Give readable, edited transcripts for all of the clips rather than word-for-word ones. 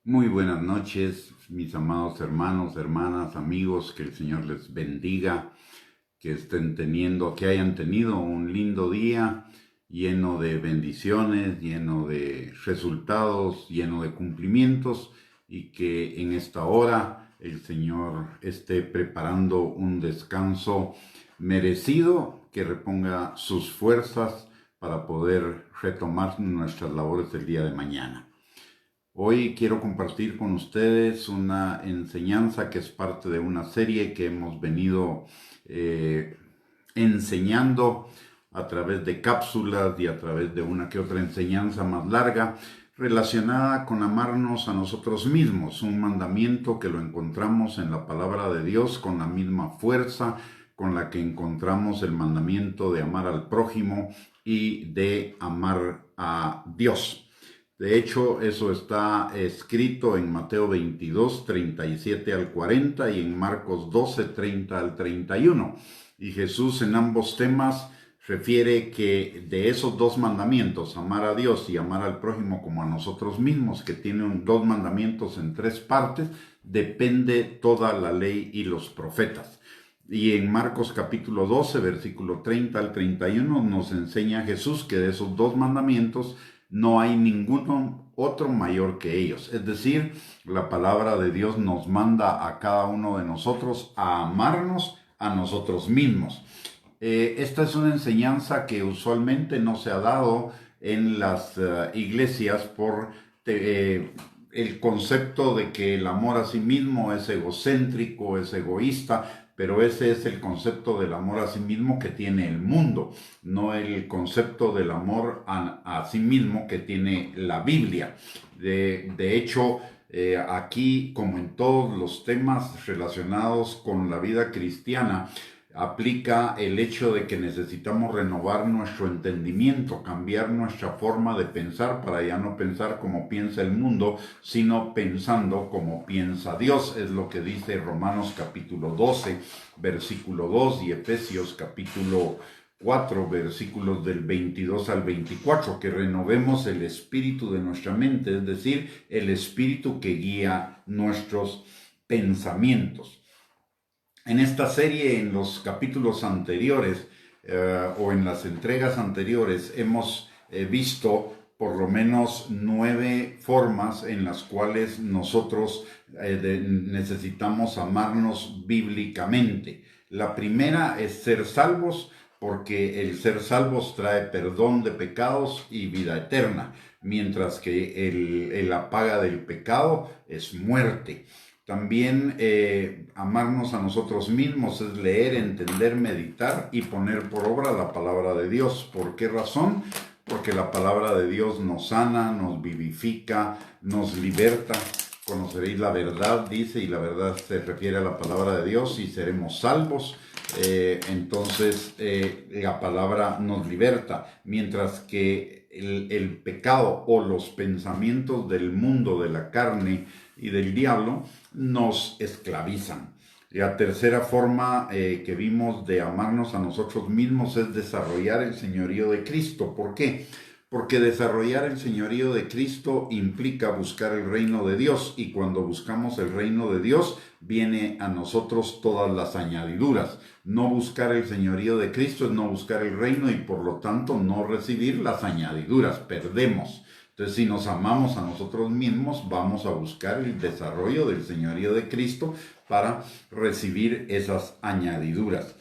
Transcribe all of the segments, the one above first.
Muy buenas noches, mis amados hermanos, hermanas, amigos, que el Señor les bendiga, que hayan tenido un lindo día lleno de bendiciones, lleno de resultados, lleno de cumplimientos y que en esta hora el Señor esté preparando un descanso merecido que reponga sus fuerzas para poder retomar nuestras labores el día de mañana. Hoy quiero compartir con ustedes una enseñanza que es parte de una serie que hemos venido eh, enseñando a través de cápsulas y a través de una que otra enseñanza más larga relacionada con amarnos a nosotros mismos, un mandamiento que lo encontramos en la palabra de Dios con la misma fuerza con la que encontramos el mandamiento de amar al prójimo y de amar a Dios. De hecho, eso está escrito en Mateo 22, 37 al 40 y en Marcos 12, 30 al 31. Y Jesús en ambos temas refiere que de esos dos mandamientos, amar a Dios y amar al prójimo como a nosotros mismos, que tienen dos mandamientos en tres partes, depende toda la ley y los profetas. Y en Marcos capítulo 12, versículo 30 al 31, nos enseña Jesús que de esos dos mandamientos no hay ninguno otro mayor que ellos. Es decir, la palabra de Dios nos manda a cada uno de nosotros a amarnos a nosotros mismos. Esta es una enseñanza que usualmente no se ha dado en las iglesias por el concepto de que el amor a sí mismo es egocéntrico, es egoísta, pero ese es el concepto del amor a sí mismo que tiene el mundo, no el concepto del amor a sí mismo que tiene la Biblia. De hecho, aquí, como en todos los temas relacionados con la vida cristiana, aplica el hecho de que necesitamos renovar nuestro entendimiento, cambiar nuestra forma de pensar para ya no pensar como piensa el mundo, sino pensando como piensa Dios. Es lo que dice Romanos capítulo 12, versículo 2 y Efesios capítulo 4, versículos del 22 al 24, que renovemos el espíritu de nuestra mente, es decir, el espíritu que guía nuestros pensamientos. En esta serie, en los capítulos anteriores o en las entregas anteriores, hemos visto por lo menos 9 formas en las cuales nosotros necesitamos amarnos bíblicamente. La primera es ser salvos, porque el ser salvos trae perdón de pecados y vida eterna, mientras que la paga del pecado es muerte. También amarnos a nosotros mismos es leer, entender, meditar y poner por obra la palabra de Dios. ¿Por qué razón? Porque la palabra de Dios nos sana, nos vivifica, nos liberta. Conoceréis la verdad, dice, y la verdad se refiere a la palabra de Dios y seremos salvos. Entonces la palabra nos liberta, mientras que el pecado o los pensamientos del mundo, de la carne y del diablo nos esclavizan. La tercera forma que vimos de amarnos a nosotros mismos es desarrollar el señorío de Cristo. ¿Por qué? Porque desarrollar el señorío de Cristo implica buscar el reino de Dios, y cuando buscamos el reino de Dios viene a nosotros todas las añadiduras. No buscar el señorío de Cristo es no buscar el reino y por lo tanto no recibir las añadiduras, perdemos. Entonces, si nos amamos a nosotros mismos, vamos a buscar el desarrollo del señorío de Cristo para recibir esas añadiduras.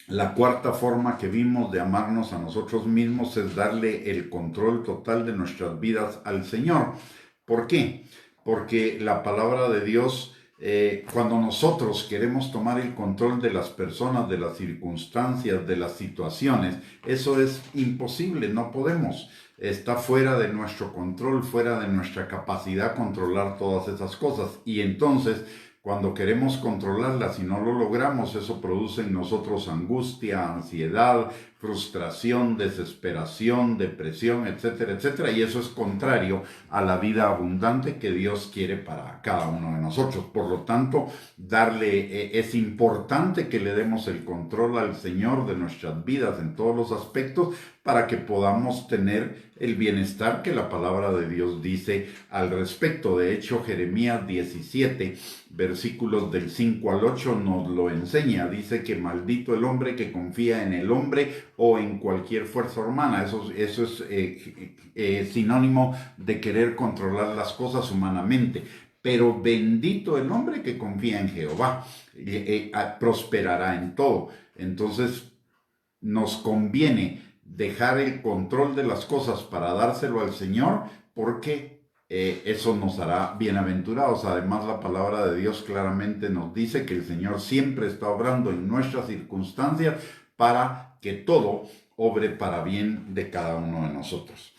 La cuarta forma que vimos de amarnos a nosotros mismos es darle el control total de nuestras vidas al Señor. ¿Por qué? Porque la palabra de Dios, cuando nosotros queremos tomar el control de las personas, de las circunstancias, de las situaciones, eso es imposible, no podemos. Está fuera de nuestro control, fuera de nuestra capacidad controlar todas esas cosas. Y entonces, cuando queremos controlarlas y no lo logramos, eso produce en nosotros angustia, ansiedad, frustración, desesperación, depresión, etcétera, etcétera. Y eso es contrario a la vida abundante que Dios quiere para cada uno de nosotros. Por lo tanto, es importante que le demos el control al Señor de nuestras vidas en todos los aspectos, para que podamos tener el bienestar que la palabra de Dios dice al respecto. De hecho, Jeremías 17, versículos del 5 al 8 nos lo enseña. Dice que maldito el hombre que confía en el hombre o en cualquier fuerza humana. Eso es sinónimo de querer controlar las cosas humanamente. Pero bendito el hombre que confía en Jehová, prosperará en todo. Entonces, nos conviene dejar el control de las cosas para dárselo al Señor, porque eso nos hará bienaventurados. Además, la palabra de Dios claramente nos dice que el Señor siempre está obrando en nuestras circunstancias para que todo obre para bien de cada uno de nosotros.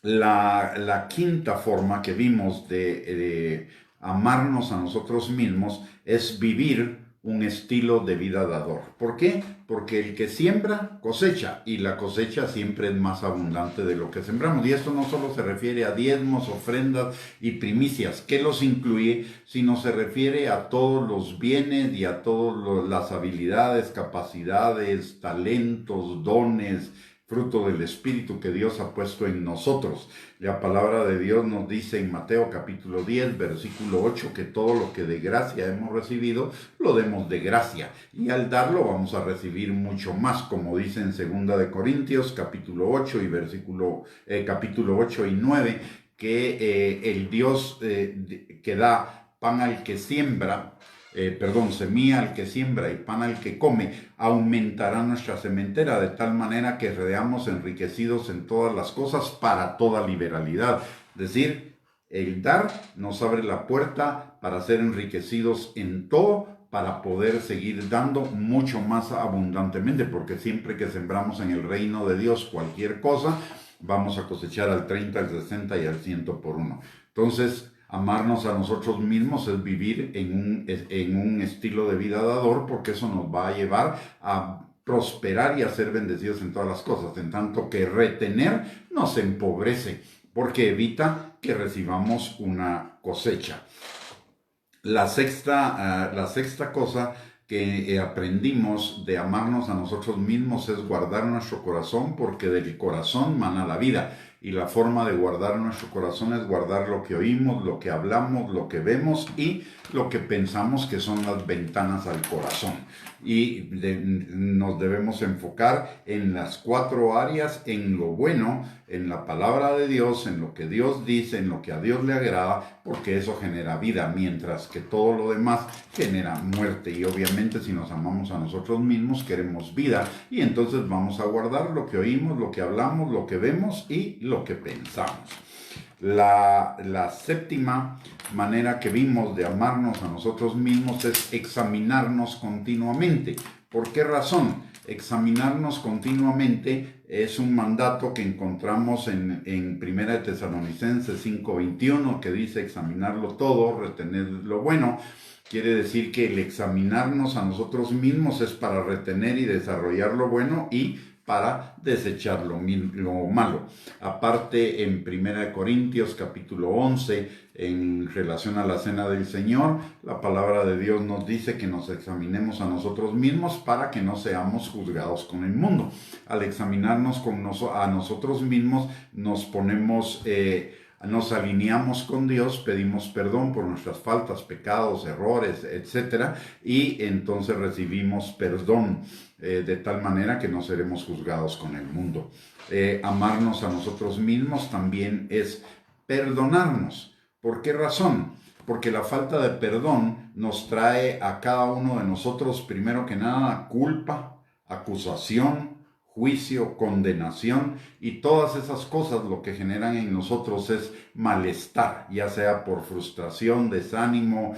La quinta forma que vimos de amarnos a nosotros mismos es vivir un estilo de vida dador. ¿Por qué? Porque el que siembra, cosecha, y la cosecha siempre es más abundante de lo que sembramos. Y esto no solo se refiere a diezmos, ofrendas y primicias, que los incluye, sino se refiere a todos los bienes y a todas las habilidades, capacidades, talentos, dones, fruto del Espíritu que Dios ha puesto en nosotros. La palabra de Dios nos dice en Mateo capítulo 10, versículo 8, que todo lo que de gracia hemos recibido, lo demos de gracia. Y al darlo vamos a recibir mucho más, como dice en 2 de Corintios capítulo 8 y capítulo 8 y 9, que el Dios que da pan al que siembra, semilla al que siembra y pan al que come, aumentará nuestra sementera, de tal manera que seamos enriquecidos en todas las cosas para toda liberalidad. Es decir, el dar nos abre la puerta para ser enriquecidos en todo, para poder seguir dando mucho más abundantemente, porque siempre que sembramos en el reino de Dios cualquier cosa, vamos a cosechar al 30, al 60 y al 100 por uno. Entonces, amarnos a nosotros mismos es vivir en un estilo de vida dador, porque eso nos va a llevar a prosperar y a ser bendecidos en todas las cosas, en tanto que retener nos empobrece, porque evita que recibamos una cosecha. La sexta cosa que aprendimos de amarnos a nosotros mismos es guardar nuestro corazón, porque del corazón mana la vida. Y la forma de guardar nuestro corazón es guardar lo que oímos, lo que hablamos, lo que vemos y lo que pensamos, que son las ventanas al corazón. Y nos debemos enfocar en las 4 áreas, en lo bueno, en la palabra de Dios, en lo que Dios dice, en lo que a Dios le agrada, porque eso genera vida, mientras que todo lo demás genera muerte. Y obviamente, si nos amamos a nosotros mismos, queremos vida, y entonces vamos a guardar lo que oímos, lo que hablamos, lo que vemos y lo que pensamos. La séptima manera que vimos de amarnos a nosotros mismos es examinarnos continuamente. ¿Por qué razón? Examinarnos continuamente es un mandato que encontramos en 1 Tesalonicenses 5:21, que dice examinarlo todo, retener lo bueno. Quiere decir que el examinarnos a nosotros mismos es para retener y desarrollar lo bueno y para desechar lo malo. Aparte, en 1 Corintios capítulo 11, en relación a la cena del Señor, la palabra de Dios nos dice que nos examinemos a nosotros mismos para que no seamos juzgados con el mundo. Al examinarnos a nosotros mismos, nos alineamos con Dios, pedimos perdón por nuestras faltas, pecados, errores, etc. Y entonces recibimos perdón, de tal manera que no seremos juzgados con el mundo. Amarnos a nosotros mismos también es perdonarnos. ¿Por qué razón? Porque la falta de perdón nos trae a cada uno de nosotros, primero que nada, culpa, acusación, juicio, condenación, y todas esas cosas lo que generan en nosotros es malestar, ya sea por frustración, desánimo,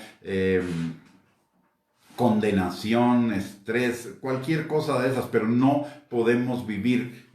condenación, estrés, cualquier cosa de esas, pero no podemos vivir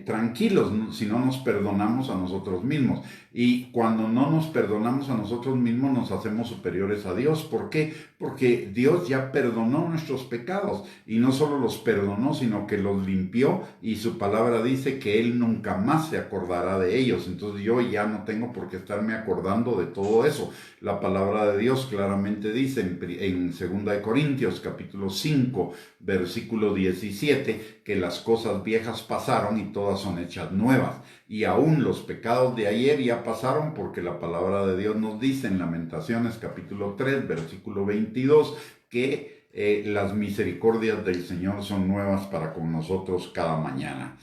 tranquilos si no nos perdonamos a nosotros mismos. Y cuando no nos perdonamos a nosotros mismos, nos hacemos superiores a Dios. ¿Por qué? Porque Dios ya perdonó nuestros pecados, y no solo los perdonó, sino que los limpió, y su palabra dice que Él nunca más se acordará de ellos. Entonces yo ya no tengo por qué estarme acordando de todo eso. La palabra de Dios claramente dice en 2 de Corintios capítulo 5, versículo 17, que las cosas viejas pasaron pasaron y todas son hechas nuevas. Y aún los pecados de ayer ya pasaron, porque la palabra de Dios nos dice en Lamentaciones capítulo 3, versículo 22, que las misericordias del Señor son nuevas para con nosotros cada mañana.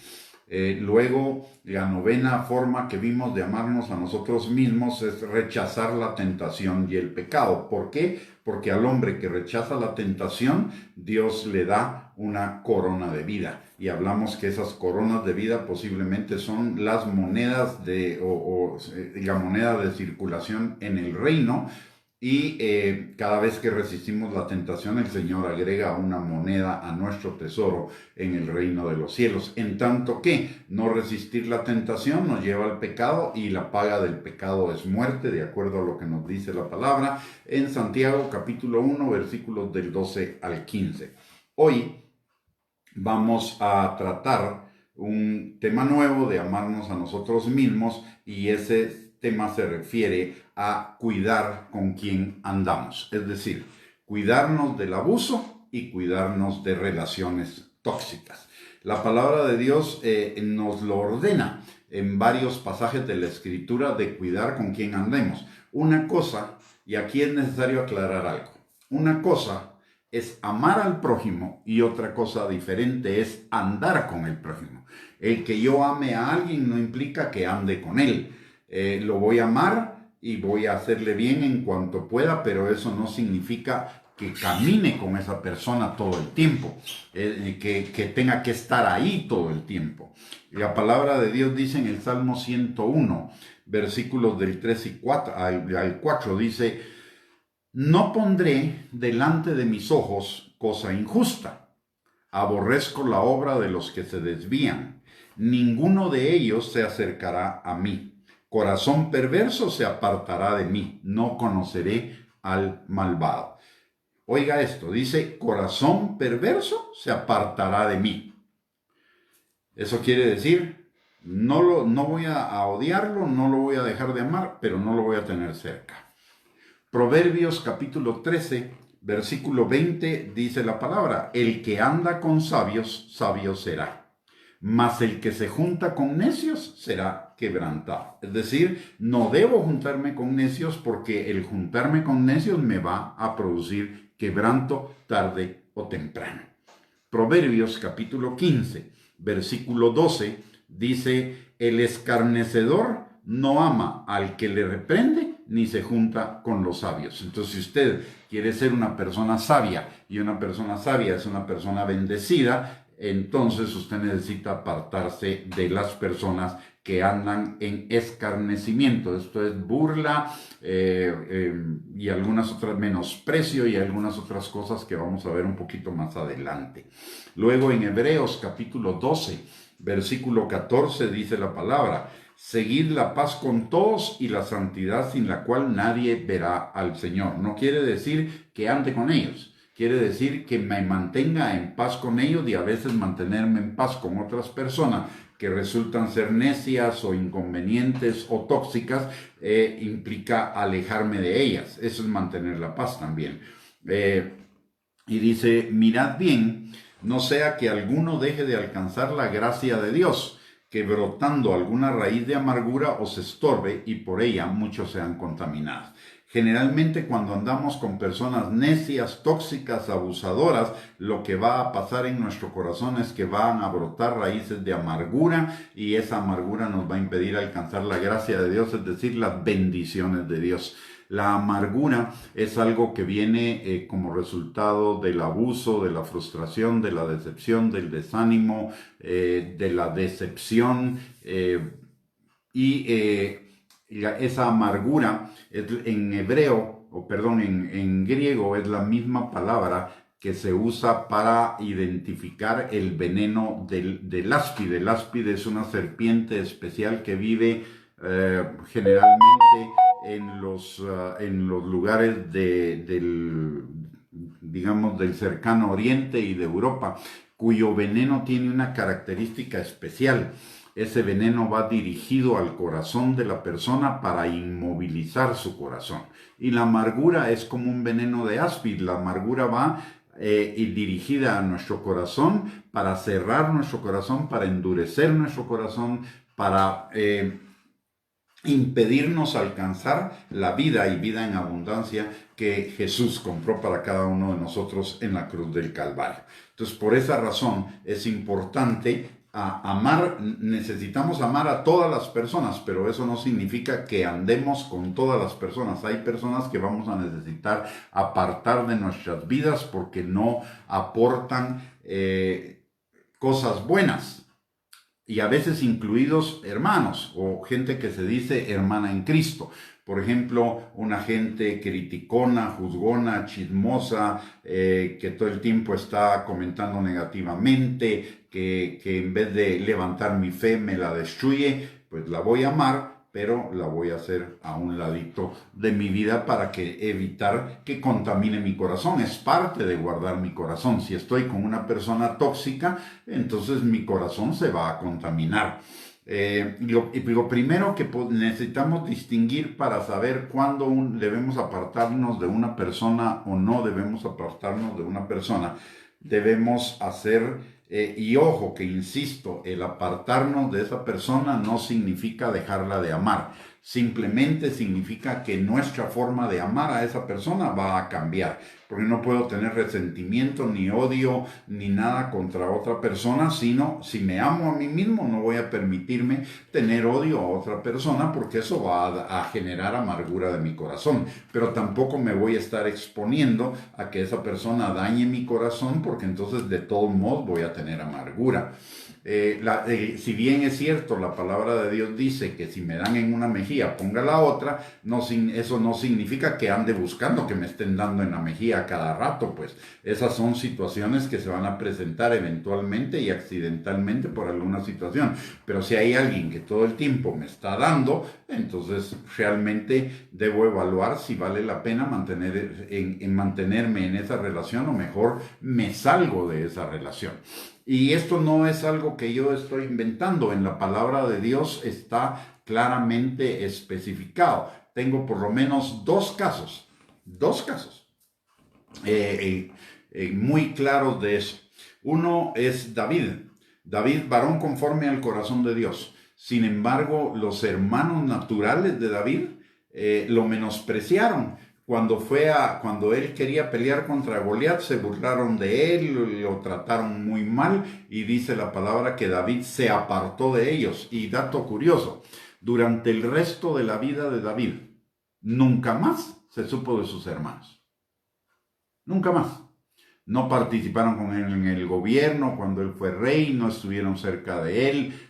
Luego, la novena forma que vimos de amarnos a nosotros mismos es rechazar la tentación y el pecado. ¿Por qué? Porque al hombre que rechaza la tentación, Dios le da una corona de vida. Y hablamos que esas coronas de vida posiblemente son las monedas la moneda de circulación en el reino. Y cada vez que resistimos la tentación, el Señor agrega una moneda a nuestro tesoro en el reino de los cielos. En tanto que no resistir la tentación nos lleva al pecado, y la paga del pecado es muerte, de acuerdo a lo que nos dice la palabra en Santiago capítulo 1, versículos del 12 al 15. Hoy vamos a tratar un tema nuevo de amarnos a nosotros mismos, y ese tema se refiere a cuidar con quién andamos, es decir, cuidarnos del abuso y cuidarnos de relaciones tóxicas. La palabra de Dios nos lo ordena en varios pasajes de la Escritura, de cuidar con quién andemos. Una cosa, y aquí es necesario aclarar algo, una cosa es amar al prójimo y otra cosa diferente es andar con el prójimo. El que yo ame a alguien no implica que ande con él. Lo voy a amar y voy a hacerle bien en cuanto pueda, pero eso no significa que camine con esa persona todo el tiempo, que tenga que estar ahí todo el tiempo. La palabra de Dios dice en el Salmo 101, versículos del 3 y 4, al 4, dice: no pondré delante de mis ojos cosa injusta. Aborrezco la obra de los que se desvían. Ninguno de ellos se acercará a mí. Corazón perverso se apartará de mí. No conoceré al malvado. Oiga esto, dice: corazón perverso se apartará de mí. Eso quiere decir, no voy a odiarlo, no lo voy a dejar de amar, pero no lo voy a tener cerca. Proverbios capítulo 13, versículo 20, dice la palabra: el que anda con sabios, sabio será, mas el que se junta con necios será quebrantado. Es decir, no debo juntarme con necios, porque el juntarme con necios me va a producir quebranto tarde o temprano. Proverbios capítulo 15, versículo 12, dice: el escarnecedor no ama al que le reprende, ni se junta con los sabios. Entonces, si usted quiere ser una persona sabia, y una persona sabia es una persona bendecida, entonces usted necesita apartarse de las personas que andan en escarnecimiento. Esto es burla y algunas otras, menosprecio y algunas otras cosas que vamos a ver un poquito más adelante. Luego en Hebreos capítulo 12, versículo 14 dice la palabra: seguid la paz con todos y la santidad, sin la cual nadie verá al Señor. No quiere decir que ande con ellos. Quiere decir que me mantenga en paz con ellos, y a veces mantenerme en paz con otras personas que resultan ser necias o inconvenientes o tóxicas implica alejarme de ellas. Eso es mantener la paz también. Y dice: mirad bien, no sea que alguno deje de alcanzar la gracia de Dios, que brotando alguna raíz de amargura os estorbe, y por ella muchos sean contaminados. Generalmente, cuando andamos con personas necias, tóxicas, abusadoras, lo que va a pasar en nuestro corazón es que van a brotar raíces de amargura, y esa amargura nos va a impedir alcanzar la gracia de Dios, es decir, las bendiciones de Dios. La amargura es algo que viene como resultado del abuso, de la frustración, de la decepción, del desánimo, de la decepción, esa amargura en griego es la misma palabra que se usa para identificar el veneno del áspide. El áspide es una serpiente especial que vive generalmente en los lugares del cercano oriente y de Europa, cuyo veneno tiene una característica especial. Ese veneno va dirigido al corazón de la persona para inmovilizar su corazón. Y la amargura es como un veneno de áspid. La amargura va y dirigida a nuestro corazón, para cerrar nuestro corazón, para endurecer nuestro corazón, para impedirnos alcanzar la vida y vida en abundancia que Jesús compró para cada uno de nosotros en la cruz del Calvario. Entonces, por esa razón es importante amar. Necesitamos amar a todas las personas, pero eso no significa que andemos con todas las personas. Hay personas que vamos a necesitar apartar de nuestras vidas porque no aportan cosas buenas. Y a veces incluidos hermanos o gente que se dice hermana en Cristo. Por ejemplo, una gente criticona, juzgona, chismosa, que todo el tiempo está comentando negativamente, que en vez de levantar mi fe me la destruye, pues la voy a amar, pero la voy a hacer a un ladito de mi vida para evitar que contamine mi corazón. Es parte de guardar mi corazón. Si estoy con una persona tóxica, entonces mi corazón se va a contaminar. Lo primero que necesitamos distinguir para saber cuándo debemos apartarnos de una persona o no debemos apartarnos de una persona, debemos hacer, y ojo que insisto, el apartarnos de esa persona no significa dejarla de amar, simplemente significa que nuestra forma de amar a esa persona va a cambiar, porque no puedo tener resentimiento, ni odio, ni nada contra otra persona, sino si me amo a mí mismo no voy a permitirme tener odio a otra persona, porque eso va a generar amargura de mi corazón, pero tampoco me voy a estar exponiendo a que esa persona dañe mi corazón, porque entonces de todos modos voy a tener amargura. Si bien es cierto, la palabra de Dios dice que si me dan en una mejilla, ponga la otra, eso no significa que ande buscando que me estén dando en la mejilla cada rato, pues esas son situaciones que se van a presentar eventualmente y accidentalmente por alguna situación, pero si hay alguien que todo el tiempo me está dando, entonces realmente debo evaluar si vale la pena mantenerme en esa relación o mejor me salgo de esa relación. Y esto no es algo que yo estoy inventando, en la palabra de Dios está claramente especificado. Tengo por lo menos dos casos muy claros de eso. Uno es David, varón conforme al corazón de Dios. Sin embargo, los hermanos naturales de David lo menospreciaron. Cuando él quería pelear contra Goliat, se burlaron de él, lo trataron muy mal, y dice la palabra que David se apartó de ellos. Y dato curioso, durante el resto de la vida de David, nunca más se supo de sus hermanos. Nunca más. No participaron con él en el gobierno cuando él fue rey, no estuvieron cerca de él,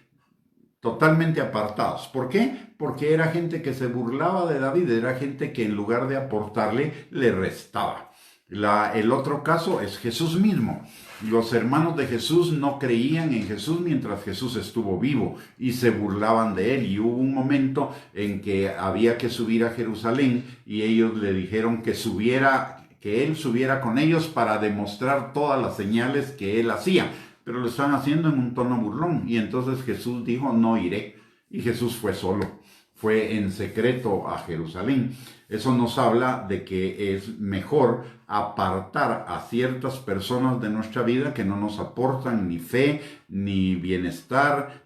totalmente apartados. ¿Por qué? Porque era gente que se burlaba de David, era gente que en lugar de aportarle, le restaba. El otro caso es Jesús mismo. Los hermanos de Jesús no creían en Jesús mientras Jesús estuvo vivo y se burlaban de él. Y hubo un momento en que había que subir a Jerusalén y ellos le dijeron que él subiera con ellos para demostrar todas las señales que él hacía. Pero lo están haciendo en un tono burlón. Y entonces Jesús dijo, no iré. Y Jesús fue solo, fue en secreto a Jerusalén. Eso nos habla de que es mejor apartar a ciertas personas de nuestra vida que no nos aportan ni fe, ni bienestar,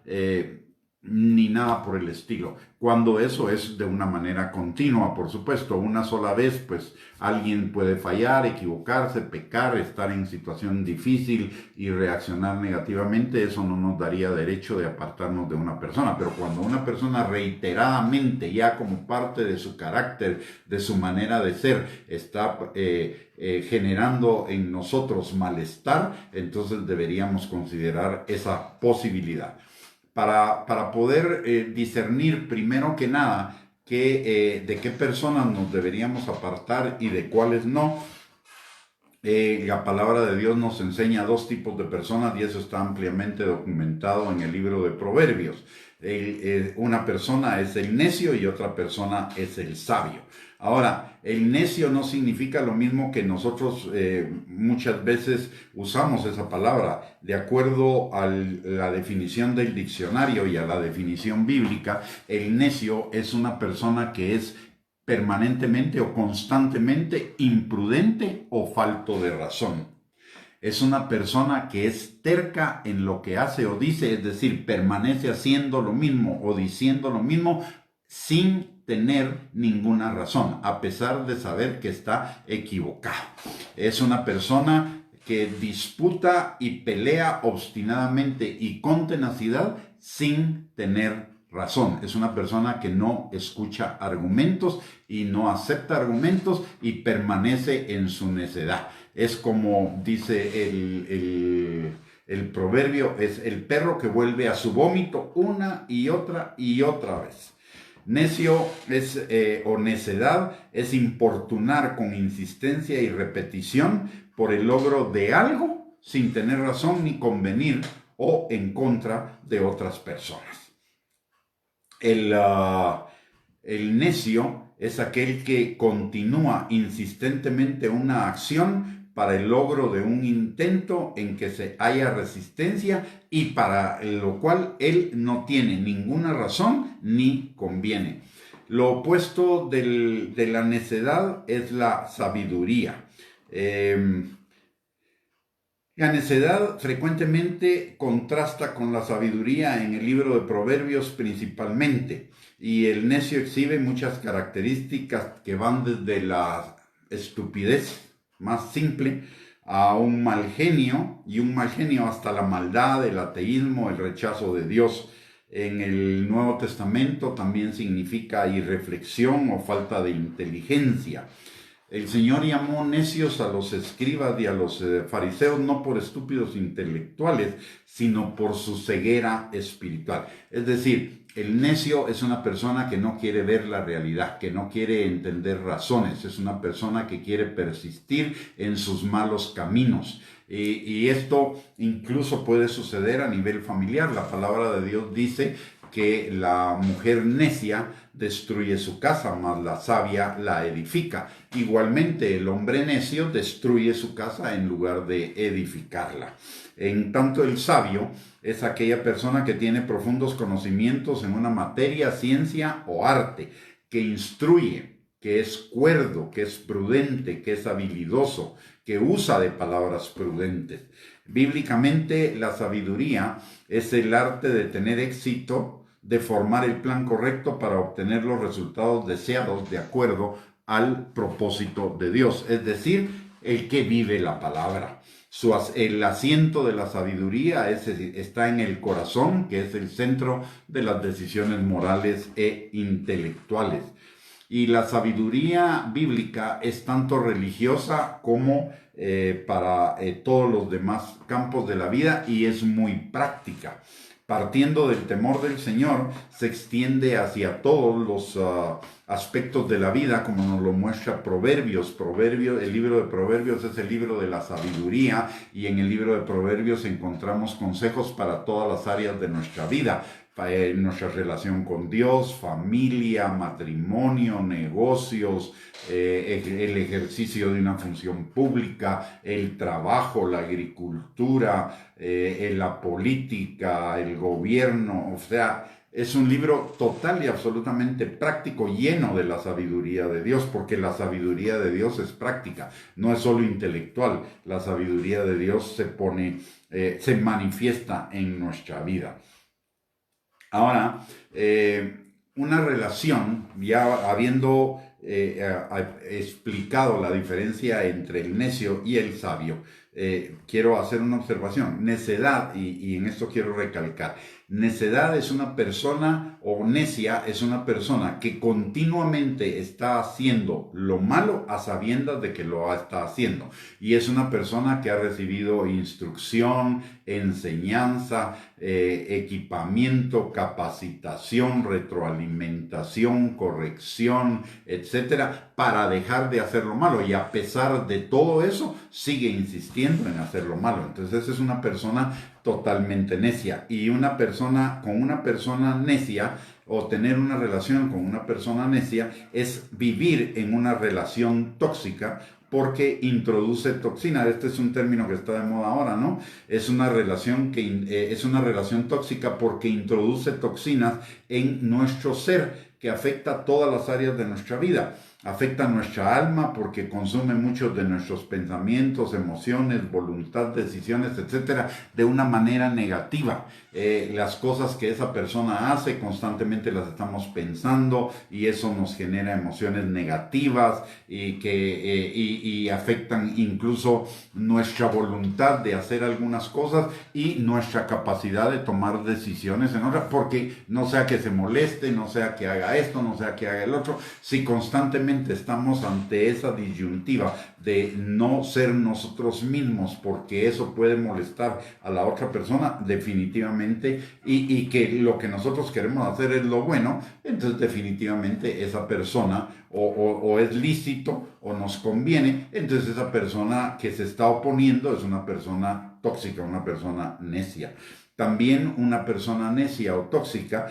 ni nada por el estilo. Cuando eso es de una manera continua, por supuesto, una sola vez, pues alguien puede fallar, equivocarse, pecar, estar en situación difícil y reaccionar negativamente. Eso no nos daría derecho de apartarnos de una persona. Pero cuando una persona reiteradamente, ya como parte de su carácter, de su manera de ser, está generando en nosotros malestar, entonces deberíamos considerar esa posibilidad. Para poder discernir primero que nada de qué personas nos deberíamos apartar y de cuáles no, la palabra de Dios nos enseña dos tipos de personas y eso está ampliamente documentado en el libro de Proverbios. Una persona es el necio y otra persona es el sabio. Ahora, el necio no significa lo mismo que nosotros muchas veces usamos esa palabra. De acuerdo a la definición del diccionario y a la definición bíblica, el necio es una persona que es permanentemente o constantemente imprudente o falto de razón. Es una persona que es terca en lo que hace o dice, es decir, permanece haciendo lo mismo o diciendo lo mismo sin tener ninguna razón, a pesar de saber que está equivocado. Es una persona que disputa y pelea obstinadamente y con tenacidad sin tener razón. Es una persona que no escucha argumentos y no acepta argumentos y permanece en su necedad. Es como dice el proverbio, es el perro que vuelve a su vómito una y otra vez. Necio o necedad es importunar con insistencia y repetición por el logro de algo sin tener razón ni convenir o en contra de otras personas. El necio es aquel que continúa insistentemente una acción para el logro de un intento en que se haya resistencia y para lo cual él no tiene ninguna razón ni conviene. Lo opuesto de la necedad es la sabiduría. La necedad frecuentemente contrasta con la sabiduría en el libro de Proverbios principalmente, y el necio exhibe muchas características que van desde la estupidez más simple a un mal genio, y un mal genio hasta la maldad, el ateísmo, el rechazo de Dios. En el Nuevo Testamento también significa irreflexión o falta de inteligencia. El Señor llamó necios a los escribas y a los fariseos no por estúpidos intelectuales, sino por su ceguera espiritual. Es decir, el necio es una persona que no quiere ver la realidad, que no quiere entender razones, es una persona que quiere persistir en sus malos caminos. Y esto incluso puede suceder a nivel familiar. La palabra de Dios dice que la mujer necia destruye su casa, mas la sabia la edifica. Igualmente, el hombre necio destruye su casa en lugar de edificarla. En tanto, el sabio es aquella persona que tiene profundos conocimientos en una materia, ciencia o arte, que instruye, que es cuerdo, que es prudente, que es habilidoso, que usa de palabras prudentes. Bíblicamente, la sabiduría es el arte de tener éxito, de formar el plan correcto para obtener los resultados deseados de acuerdo al propósito de Dios, es decir, el que vive la palabra. El asiento de la sabiduría está en el corazón, que es el centro de las decisiones morales e intelectuales. Y la sabiduría bíblica es tanto religiosa como para todos los demás campos de la vida, y es muy práctica. Partiendo del temor del Señor, se extiende hacia todos los aspectos de la vida, como nos lo muestra Proverbios. El libro de Proverbios es el libro de la sabiduría, y en el libro de Proverbios encontramos consejos para todas las áreas de nuestra vida. Nuestra relación con Dios, familia, matrimonio, negocios, el ejercicio de una función pública, el trabajo, la agricultura, la política, el gobierno. O sea, es un libro total y absolutamente práctico, lleno de la sabiduría de Dios, porque la sabiduría de Dios es práctica, no es solo intelectual. La sabiduría de Dios se manifiesta en nuestra vida. Ahora, una relación, ya habiendo explicado la diferencia entre el necio y el sabio, quiero hacer una observación. Necedad, y en esto quiero recalcar, necedad es una persona, o necia es una persona que continuamente está haciendo lo malo a sabiendas de que lo está haciendo. Y es una persona que ha recibido instrucción, enseñanza, equipamiento, capacitación, retroalimentación, corrección, etcétera, para dejar de hacer lo malo. Y a pesar de todo eso, sigue insistiendo en hacer lo malo. Entonces, esa es una persona totalmente necia. Y con una persona necia, o tener una relación con una persona necia, es vivir en una relación tóxica, porque introduce toxina. Este es un término que está de moda ahora, ¿no? Es una relación tóxica porque introduce toxinas en nuestro ser, que afecta todas las áreas de nuestra vida. Afecta nuestra alma porque consume muchos de nuestros pensamientos, emociones, voluntad, decisiones, etcétera, de una manera negativa. Las cosas que esa persona hace constantemente las estamos pensando y eso nos genera emociones negativas y afectan incluso nuestra voluntad de hacer algunas cosas y nuestra capacidad de tomar decisiones en otras, porque no sea que se moleste, no sea que haga esto, no sea que haga el otro. Si constantemente estamos ante esa disyuntiva de no ser nosotros mismos porque eso puede molestar a la otra persona, definitivamente, y que lo que nosotros queremos hacer es lo bueno, entonces definitivamente esa persona o es lícito o nos conviene, entonces esa persona que se está oponiendo es una persona tóxica, una persona necia. También una persona necia o tóxica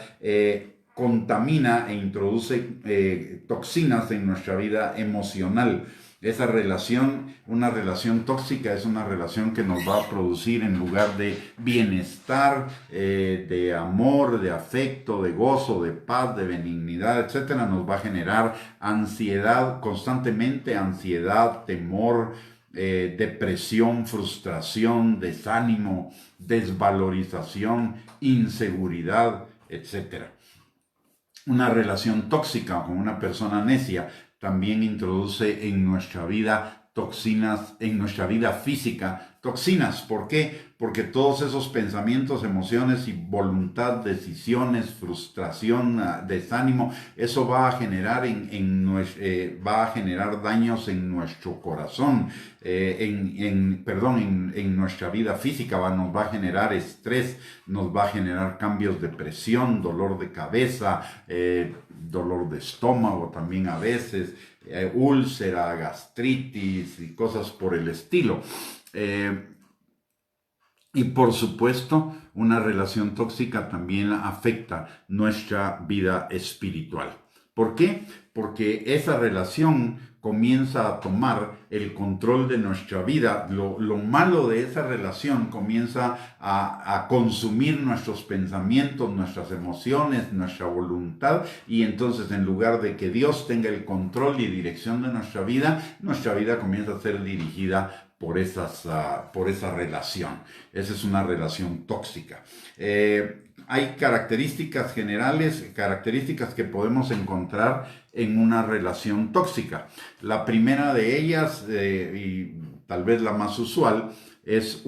contamina e introduce toxinas en nuestra vida emocional. Esa relación, una relación tóxica, es una relación que nos va a producir, en lugar de bienestar, de amor, de afecto, de gozo, de paz, de benignidad, etcétera, nos va a generar ansiedad constantemente, ansiedad, temor, depresión, frustración, desánimo, desvalorización, inseguridad, etcétera. Una relación tóxica con una persona necia también introduce en nuestra vida toxinas, en nuestra vida física, toxinas. ¿Por qué? Porque todos esos pensamientos, emociones y voluntad, decisiones, frustración, desánimo, eso va a generar va a generar daños en nuestro corazón, en nuestra vida física, nos va a generar estrés, nos va a generar cambios de presión, dolor de cabeza, dolor de estómago también a veces, úlcera, gastritis y cosas por el estilo. Y por supuesto, una relación tóxica también afecta nuestra vida espiritual. ¿Por qué? Porque esa relación comienza a tomar el control de nuestra vida. Lo malo de esa relación comienza a consumir nuestros pensamientos, nuestras emociones, nuestra voluntad, y entonces, en lugar de que Dios tenga el control y dirección de nuestra vida comienza a ser dirigida por esa relación. Esa es una relación tóxica. Hay características generales, características que podemos encontrar en una relación tóxica. La primera de ellas, y tal vez la más usual, es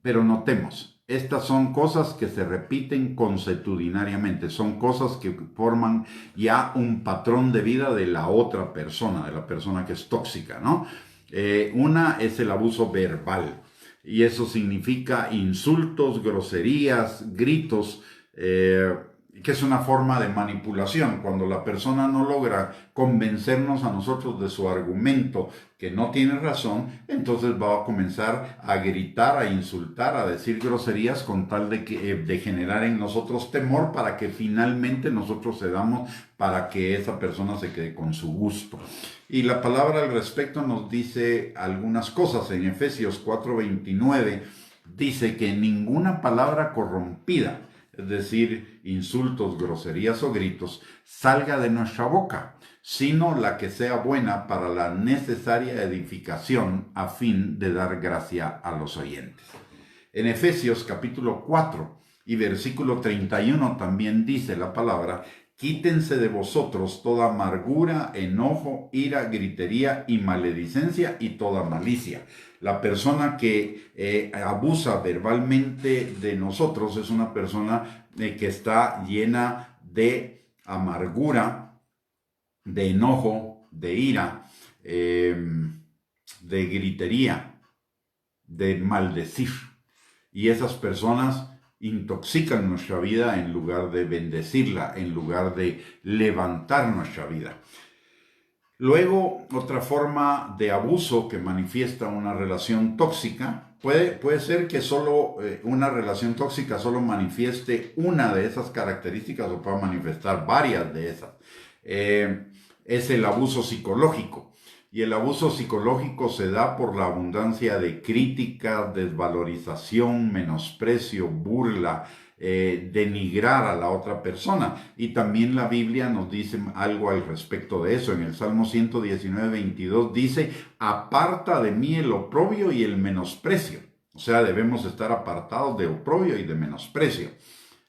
pero notemos, estas son cosas que se repiten consuetudinariamente, son cosas que forman ya un patrón de vida de la otra persona, de la persona que es tóxica, ¿no? Una es el abuso verbal, y eso significa insultos, groserías, gritos, que es una forma de manipulación. Cuando la persona no logra convencernos a nosotros de su argumento, que no tiene razón, entonces va a comenzar a gritar, a insultar, a decir groserías con tal de generar en nosotros temor, para que finalmente nosotros cedamos para que esa persona se quede con su gusto. Y la palabra al respecto nos dice algunas cosas. En Efesios 4:29 dice que ninguna palabra corrompida, es decir, insultos, groserías o gritos, salga de nuestra boca, sino la que sea buena para la necesaria edificación, a fin de dar gracia a los oyentes. En Efesios capítulo 4 y versículo 31 también dice la palabra: quítense de vosotros toda amargura, enojo, ira, gritería y maledicencia y toda malicia. La persona que abusa verbalmente de nosotros es una persona que está llena de amargura, de enojo, de ira, de gritería, de maldecir. Y esas personas intoxican nuestra vida en lugar de bendecirla, en lugar de levantar nuestra vida. Luego, otra forma de abuso que manifiesta una relación tóxica, puede ser que solo una relación tóxica solo manifieste una de esas características, o pueda manifestar varias de esas. Es el abuso psicológico. Y el abuso psicológico se da por la abundancia de crítica, desvalorización, menosprecio, burla, denigrar a la otra persona. Y también la Biblia nos dice algo al respecto de eso. En el Salmo 119, 22 dice: aparta de mí el oprobio y el menosprecio. O sea, debemos estar apartados de oprobio y de menosprecio.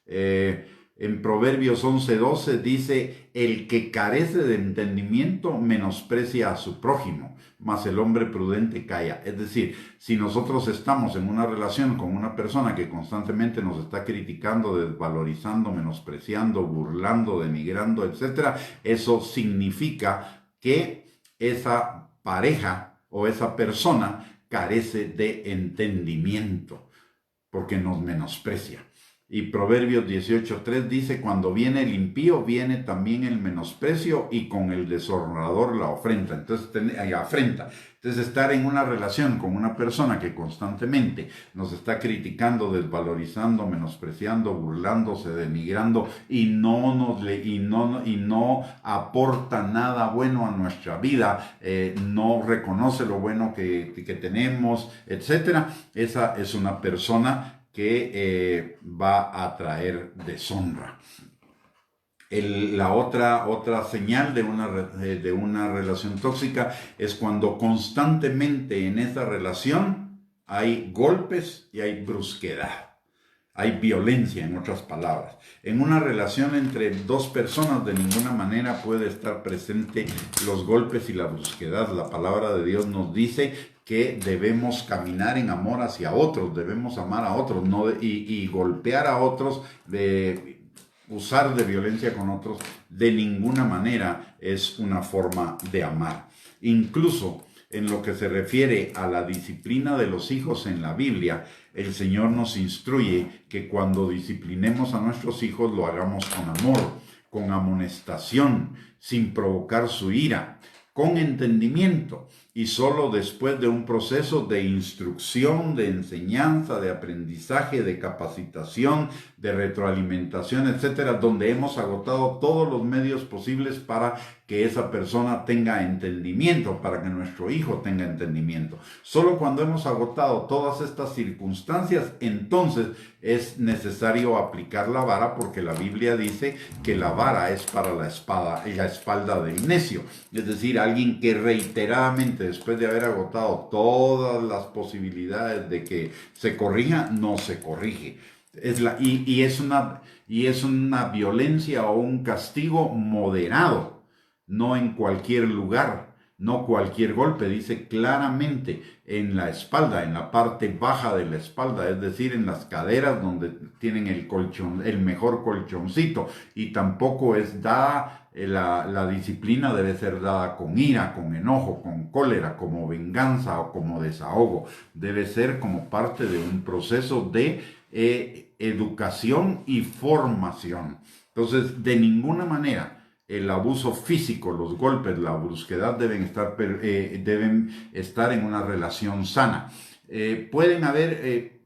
En Proverbios 11:12 dice: el que carece de entendimiento menosprecia a su prójimo, mas el hombre prudente calla. Es decir, si nosotros estamos en una relación con una persona que constantemente nos está criticando, desvalorizando, menospreciando, burlando, denigrando, etc., eso significa que esa pareja o esa persona carece de entendimiento, porque nos menosprecia. Y Proverbios 18:3 dice: cuando viene el impío, viene también el menosprecio, y con el deshonrador la ofrenda. Entonces, estar en una relación con una persona que constantemente nos está criticando, desvalorizando, menospreciando, burlándose, denigrando, y no aporta nada bueno a nuestra vida, no reconoce lo bueno que tenemos, etc., esa es una persona que va a traer deshonra. La otra señal de una relación tóxica es cuando constantemente en esa relación hay golpes y hay brusquedad. Hay violencia, en otras palabras. En una relación entre dos personas de ninguna manera puede estar presente los golpes y la brusquedad. La palabra de Dios nos dice que debemos caminar en amor hacia otros, debemos amar a otros, y golpear a otros, usar de violencia con otros, de ninguna manera es una forma de amar. Incluso en lo que se refiere a la disciplina de los hijos en la Biblia, el Señor nos instruye que cuando disciplinemos a nuestros hijos lo hagamos con amor, con amonestación, sin provocar su ira, con entendimiento, y solo después de un proceso de instrucción, de enseñanza, de aprendizaje, de capacitación, de retroalimentación, etcétera, donde hemos agotado todos los medios posibles para que esa persona tenga entendimiento, para que nuestro hijo tenga entendimiento. Solo cuando hemos agotado todas estas circunstancias, entonces es necesario aplicar la vara, porque la Biblia dice que la vara es para la espalda del necio. Es decir, alguien que reiteradamente, después de haber agotado todas las posibilidades de que se corrija, no se corrige. Es una violencia o un castigo moderado, no en cualquier lugar, no cualquier golpe. Dice claramente en la espalda, en la parte baja de la espalda, es decir, en las caderas donde tienen el mejor colchoncito. Y tampoco es dada, la disciplina debe ser dada con ira, con enojo, con cólera, como venganza o como desahogo. Debe ser como parte de un proceso de educación y formación. Entonces, de ninguna manera el abuso físico, los golpes, la brusquedad deben estar en una relación sana. Pueden haber,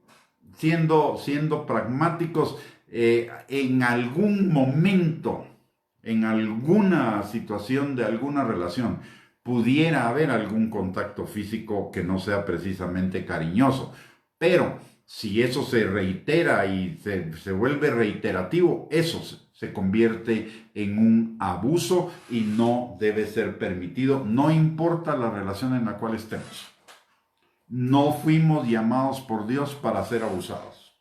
siendo pragmáticos, en algún momento, en alguna situación de alguna relación, pudiera haber algún contacto físico que no sea precisamente cariñoso. Pero si eso se reitera y se vuelve reiterativo, eso se convierte en un abuso y no debe ser permitido, no importa la relación en la cual estemos. No fuimos llamados por Dios para ser abusados.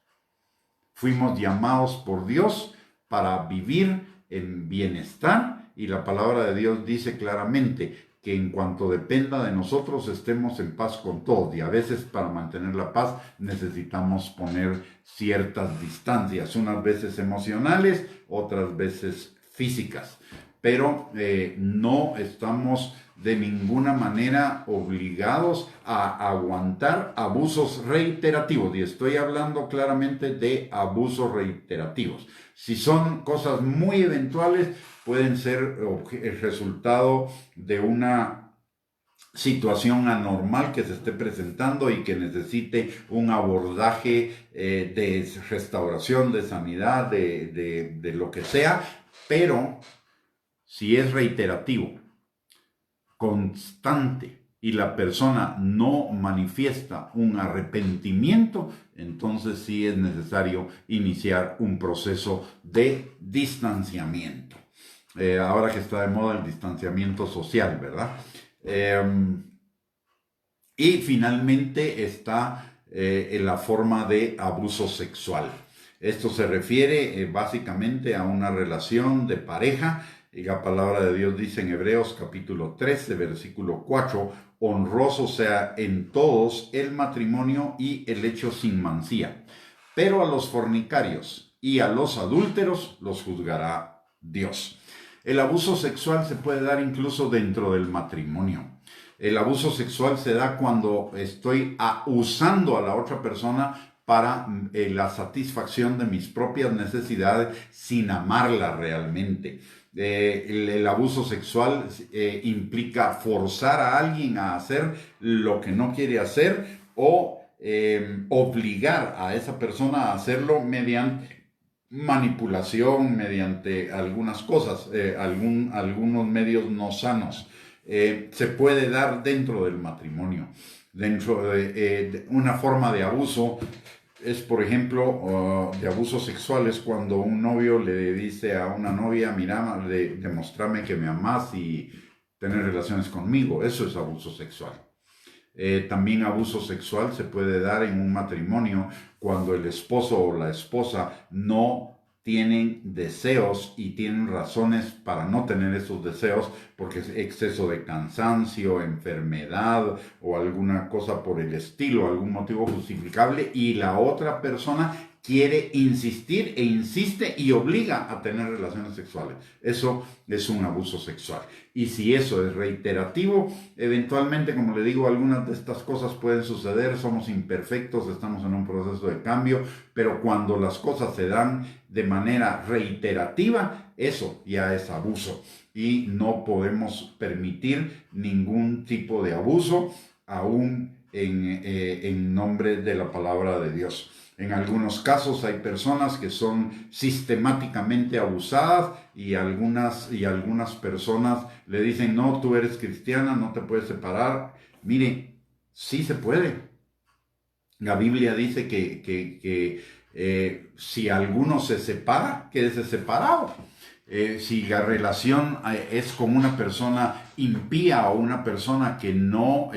Fuimos llamados por Dios para vivir en bienestar, y la palabra de Dios dice claramente que en cuanto dependa de nosotros estemos en paz con todos, y a veces para mantener la paz necesitamos poner ciertas distancias, unas veces emocionales, otras veces físicas, pero no estamos de ninguna manera obligados a aguantar abusos reiterativos, y estoy hablando claramente de abusos reiterativos. Si son cosas muy eventuales, pueden ser el resultado de una situación anormal que se esté presentando y que necesite un abordaje de restauración, de sanidad, de lo que sea. Pero si es reiterativo, constante, y la persona no manifiesta un arrepentimiento, entonces sí es necesario iniciar un proceso de distanciamiento. Ahora que está de moda el distanciamiento social, ¿verdad? Y finalmente está en la forma de abuso sexual. Esto se refiere básicamente a una relación de pareja. Y la palabra de Dios dice en Hebreos capítulo 13, versículo 4, honroso sea en todos el matrimonio y el hecho sin mancilla. Pero a los fornicarios y a los adúlteros los juzgará Dios. El abuso sexual se puede dar incluso dentro del matrimonio. El abuso sexual se da cuando estoy usando a la otra persona para la satisfacción de mis propias necesidades sin amarla realmente. El abuso sexual implica forzar a alguien a hacer lo que no quiere hacer o obligar a esa persona a hacerlo mediante manipulación, mediante algunas cosas, algunos medios no sanos. Se puede dar dentro del matrimonio. Dentro de una forma de abuso es, por ejemplo, de abusos sexuales, cuando un novio le dice a una novia, mira, demostrame que me amas y tener relaciones conmigo. Eso es abuso sexual. También abuso sexual se puede dar en un matrimonio cuando el esposo o la esposa no tienen deseos y tienen razones para no tener esos deseos, porque es exceso de cansancio, enfermedad o alguna cosa por el estilo, algún motivo justificable, y la otra persona quiere insistir e insiste y obliga a tener relaciones sexuales. Eso es un abuso sexual. Y si eso es reiterativo, eventualmente, como le digo, algunas de estas cosas pueden suceder. Somos imperfectos, estamos en un proceso de cambio, pero cuando las cosas se dan de manera reiterativa, eso ya es abuso. Y no podemos permitir ningún tipo de abuso, aún en nombre de la palabra de Dios. En algunos casos hay personas que son sistemáticamente abusadas y algunas personas le dicen, no, tú eres cristiana, no te puedes separar. Mire, sí se puede. La Biblia dice que si alguno se separa, quédese separado. Si la relación es con una persona impía o una persona que no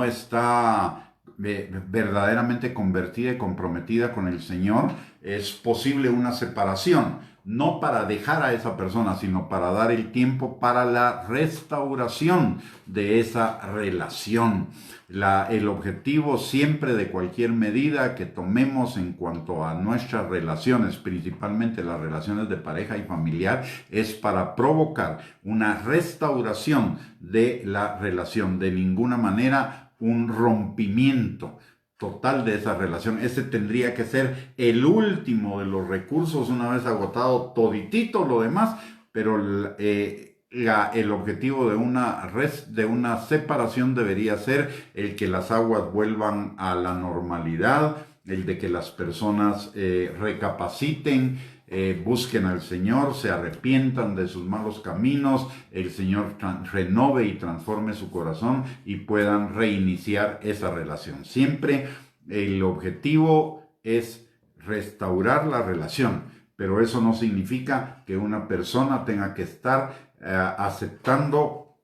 está verdaderamente convertida y comprometida con el Señor, es posible una separación, no para dejar a esa persona, sino para dar el tiempo para la restauración de esa relación. El objetivo siempre de cualquier medida que tomemos en cuanto a nuestras relaciones, principalmente las relaciones de pareja y familiar, es para provocar una restauración de la relación. De ninguna manera un rompimiento total de esa relación. Ese tendría que ser el último de los recursos una vez agotado toditito lo demás, pero el objetivo de una separación debería ser el que las aguas vuelvan a la normalidad, el de que las personas recapaciten, busquen al Señor, se arrepientan de sus malos caminos, el Señor renove y transforme su corazón y puedan reiniciar esa relación. Siempre el objetivo es restaurar la relación, pero eso no significa que una persona tenga que estar aceptando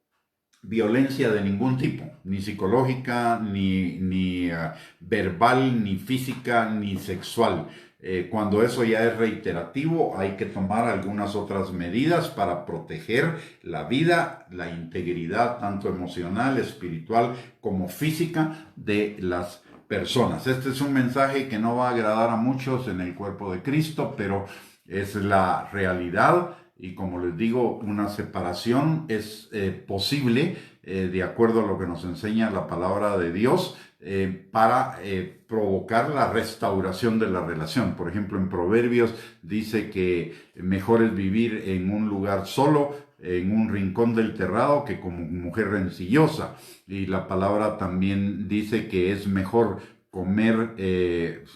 violencia de ningún tipo, ni psicológica, ni verbal, ni física, ni sexual. Cuando eso ya es reiterativo, hay que tomar algunas otras medidas para proteger la vida, la integridad, tanto emocional, espiritual como física de las personas. Este es un mensaje que no va a agradar a muchos en el cuerpo de Cristo, pero es la realidad. Y como les digo, una separación es posible de acuerdo a lo que nos enseña la palabra de Dios para provocar la restauración de la relación. Por ejemplo, en Proverbios dice que mejor es vivir en un lugar solo, en un rincón del terrado, que como mujer rencillosa. Y la palabra también dice que es mejor comer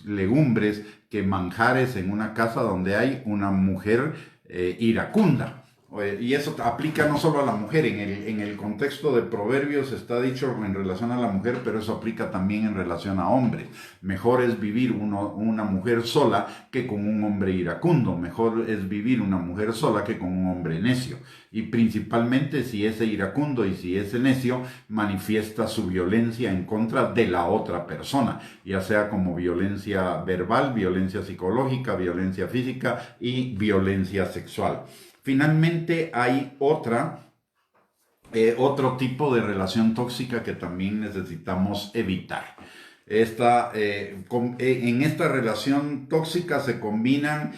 legumbres que manjares en una casa donde hay una mujer iracunda. y eso aplica no solo a la mujer, en el contexto de Proverbios está dicho en relación a la mujer, pero eso aplica también en relación a hombres. Mejor es vivir una mujer sola que con un hombre iracundo, mejor es vivir una mujer sola que con un hombre necio. Y principalmente si ese iracundo y si ese necio manifiesta su violencia en contra de la otra persona, ya sea como violencia verbal, violencia psicológica, violencia física y violencia sexual. Finalmente hay otro tipo de relación tóxica que también necesitamos evitar. En esta relación tóxica se combinan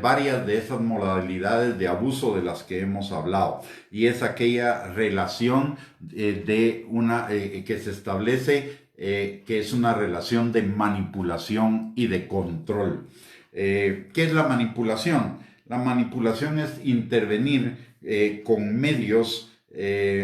varias de esas modalidades de abuso de las que hemos hablado, y es aquella relación que se establece, que es una relación de manipulación y de control. ¿Qué es la manipulación? La manipulación es intervenir con medios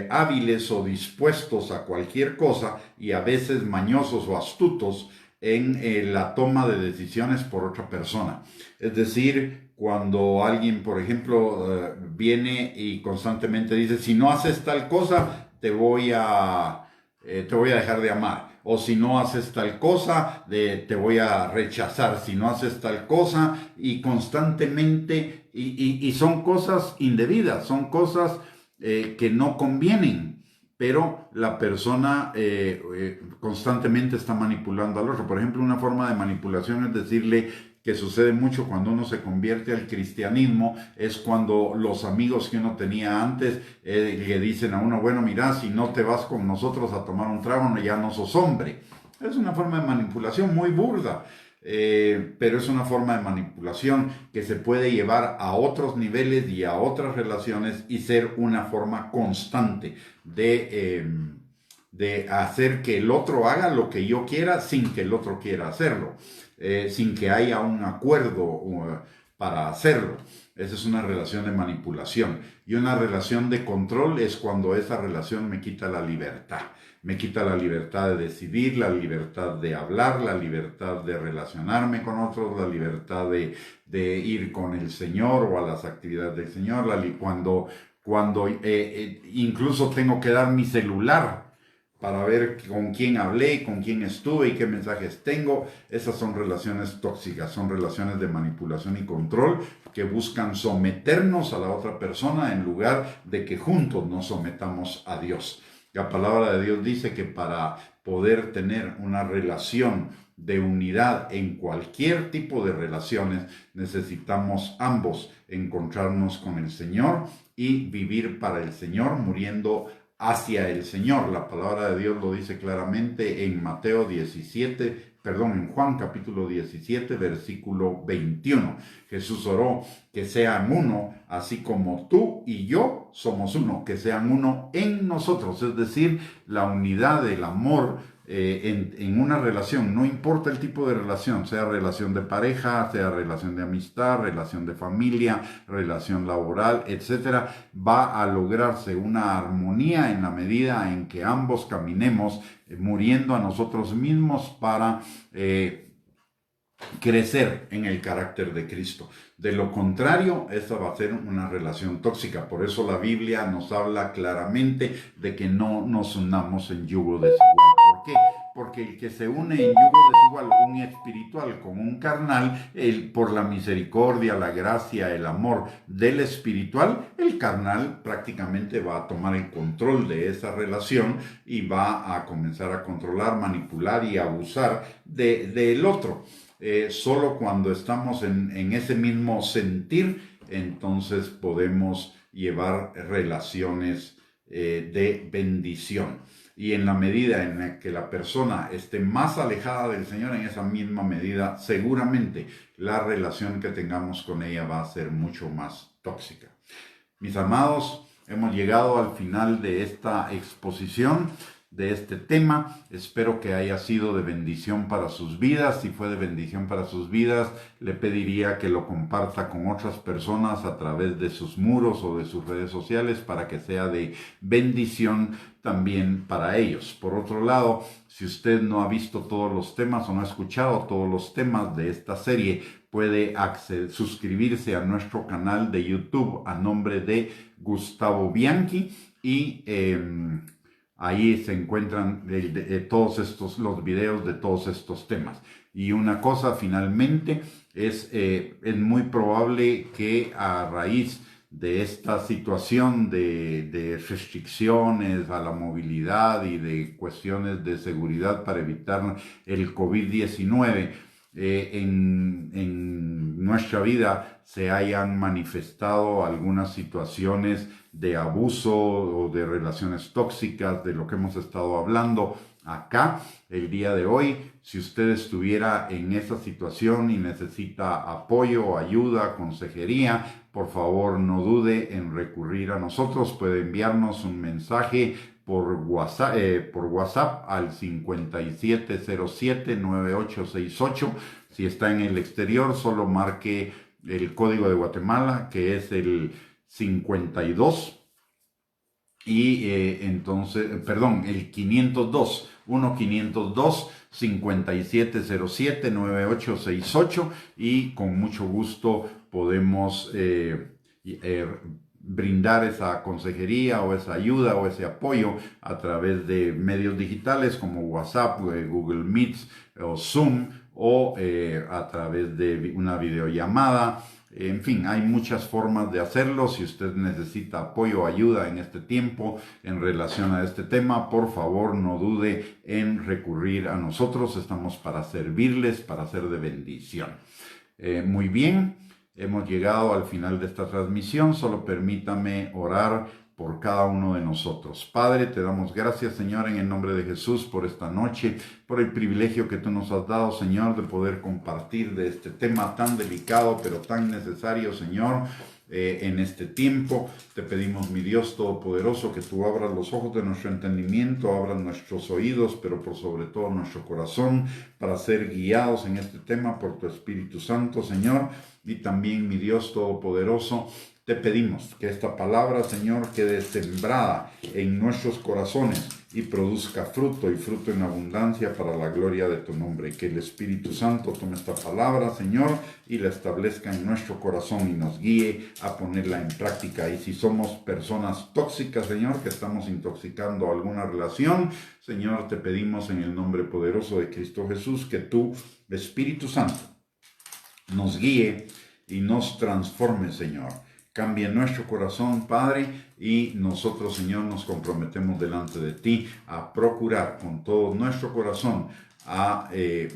hábiles o dispuestos a cualquier cosa, y a veces mañosos o astutos en la toma de decisiones por otra persona. Es decir, cuando alguien, por ejemplo, viene y constantemente dice: si no haces tal cosa, te voy a dejar de amar. O si no haces tal cosa, te voy a rechazar. Si no haces tal cosa, y constantemente, y son cosas indebidas, son cosas que no convienen, pero la persona constantemente está manipulando al otro. Por ejemplo, una forma de manipulación es decirle, que sucede mucho cuando uno se convierte al cristianismo, es cuando los amigos que uno tenía antes le dicen a uno: bueno, mira, si no te vas con nosotros a tomar un trago, ya no sos hombre. Es una forma de manipulación muy burda, pero es una forma de manipulación que se puede llevar a otros niveles y a otras relaciones, y ser una forma constante de hacer que el otro haga lo que yo quiera sin que el otro quiera hacerlo. Sin que haya un acuerdo para hacerlo. Esa es una relación de manipulación. Y una relación de control es cuando esa relación me quita la libertad. Me quita la libertad de decidir, la libertad de hablar, la libertad de relacionarme con otros, la libertad de ir con el Señor o a las actividades del Señor. Cuando incluso tengo que dar mi celular para ver con quién hablé, con quién estuve y qué mensajes tengo. Esas son relaciones tóxicas, son relaciones de manipulación y control que buscan someternos a la otra persona en lugar de que juntos nos sometamos a Dios. La palabra de Dios dice que para poder tener una relación de unidad en cualquier tipo de relaciones, necesitamos ambos encontrarnos con el Señor y vivir para el Señor, muriendo hacia el Señor. La palabra de Dios lo dice claramente en en Juan capítulo 17, versículo 21. Jesús oró: que sean uno, así como tú y yo somos uno, que sean uno en nosotros. Es decir, la unidad, el amor en una relación, no importa el tipo de relación, sea relación de pareja, sea relación de amistad, relación de familia, relación laboral, etcétera, va a lograrse una armonía en la medida en que ambos caminemos muriendo a nosotros mismos para crecer en el carácter de Cristo. De lo contrario, esa va a ser una relación tóxica. Por eso la Biblia nos habla claramente de que no nos unamos en yugo desigual. ¿Por qué? Porque el que se une en yugo desigual, un espiritual con un carnal, por la misericordia, la gracia, el amor del espiritual, el carnal prácticamente va a tomar el control de esa relación y va a comenzar a controlar, manipular y abusar del otro. Solo cuando estamos en ese mismo sentir, entonces podemos llevar relaciones de bendición. Y en la medida en la que la persona esté más alejada del Señor, en esa misma medida, seguramente la relación que tengamos con ella va a ser mucho más tóxica. Mis amados, hemos llegado al final de esta exposición, de este tema. Espero que haya sido de bendición para sus vidas. Si fue de bendición para sus vidas, le pediría que lo comparta con otras personas a través de sus muros o de sus redes sociales, para que sea de bendición también para ellos. Por otro lado, si usted no ha visto todos los temas o no ha escuchado todos los temas de esta serie, puede suscribirse a nuestro canal de YouTube a nombre de Gustavo Bianchi y ahí se encuentran todos los videos de todos estos temas. Y una cosa finalmente es muy probable que a raíz de esta situación de restricciones a la movilidad y de cuestiones de seguridad para evitar el COVID-19, en nuestra vida se hayan manifestado algunas situaciones de abuso o de relaciones tóxicas, de lo que hemos estado hablando acá el día de hoy. Si usted estuviera en esa situación y necesita apoyo, ayuda, consejería, por favor no dude en recurrir a nosotros. Puede enviarnos un mensaje por WhatsApp al 5707-9868. Si está en el exterior, solo marque el código de Guatemala, que es el 52. Y entonces, perdón, el 502, 1-502-5707-9868, y con mucho gusto podemos brindar esa consejería o esa ayuda o ese apoyo a través de medios digitales como WhatsApp, Google Meets o Zoom, o a través de una videollamada. En fin, hay muchas formas de hacerlo. Si usted necesita apoyo o ayuda en este tiempo en relación a este tema, por favor no dude en recurrir a nosotros. Estamos para servirles, para ser de bendición. Muy bien, hemos llegado al final de esta transmisión. Solo permítame orar por cada uno de nosotros. Padre, te damos gracias, Señor, en el nombre de Jesús, por esta noche, por el privilegio que tú nos has dado, Señor, de poder compartir de este tema tan delicado, pero tan necesario, Señor, en este tiempo. Te pedimos, mi Dios Todopoderoso, que tú abras los ojos de nuestro entendimiento, abras nuestros oídos, pero por sobre todo nuestro corazón, para ser guiados en este tema por tu Espíritu Santo, Señor. Y también, mi Dios Todopoderoso, te pedimos que esta palabra, Señor, quede sembrada en nuestros corazones y produzca fruto, y fruto en abundancia para la gloria de tu nombre. Que el Espíritu Santo tome esta palabra, Señor, y la establezca en nuestro corazón y nos guíe a ponerla en práctica. Y si somos personas tóxicas, Señor, que estamos intoxicando alguna relación, Señor, te pedimos en el nombre poderoso de Cristo Jesús que tu Espíritu Santo nos guíe y nos transforme, Señor. Cambia nuestro corazón, Padre, y nosotros, Señor, nos comprometemos delante de ti a procurar con todo nuestro corazón a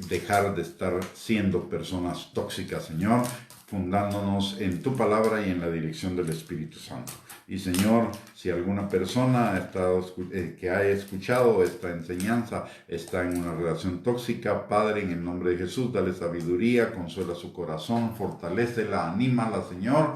dejar de estar siendo personas tóxicas, Señor, fundándonos en tu palabra y en la dirección del Espíritu Santo. Y, Señor, si alguna persona que haya escuchado esta enseñanza está en una relación tóxica, Padre, en el nombre de Jesús, dale sabiduría, consuela su corazón, fortalécela, anímala, Señor.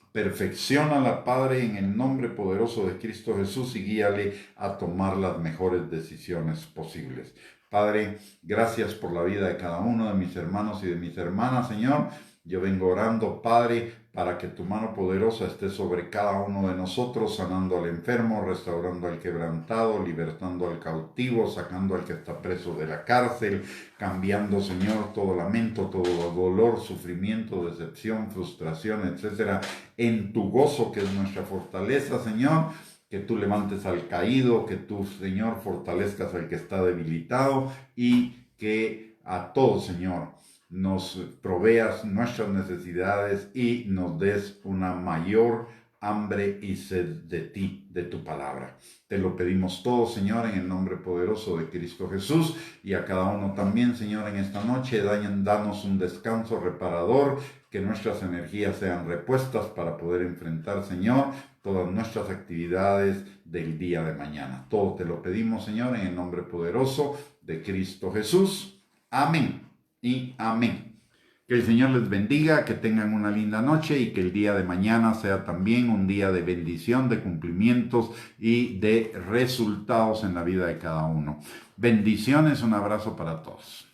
Perfecciónala, Padre, en el nombre poderoso de Cristo Jesús, y guíale a tomar las mejores decisiones posibles. Padre, gracias por la vida de cada uno de mis hermanos y de mis hermanas, Señor. Yo vengo orando, Padre, para que tu mano poderosa esté sobre cada uno de nosotros, sanando al enfermo, restaurando al quebrantado, libertando al cautivo, sacando al que está preso de la cárcel, cambiando, Señor, todo lamento, todo dolor, sufrimiento, decepción, frustración, etcétera, en tu gozo, que es nuestra fortaleza, Señor. Que tú levantes al caído, que tú, Señor, fortalezcas al que está debilitado, y que a todos, Señor, nos proveas nuestras necesidades y nos des una mayor hambre y sed de ti, de tu palabra. Te lo pedimos todo, Señor, en el nombre poderoso de Cristo Jesús, y a cada uno también, Señor, en esta noche, danos un descanso reparador, que nuestras energías sean repuestas para poder enfrentar, Señor, todas nuestras actividades del día de mañana. Todo te lo pedimos, Señor, en el nombre poderoso de Cristo Jesús. Amén y amén. Que el Señor les bendiga, que tengan una linda noche, y que el día de mañana sea también un día de bendición, de cumplimientos y de resultados en la vida de cada uno. Bendiciones, un abrazo para todos.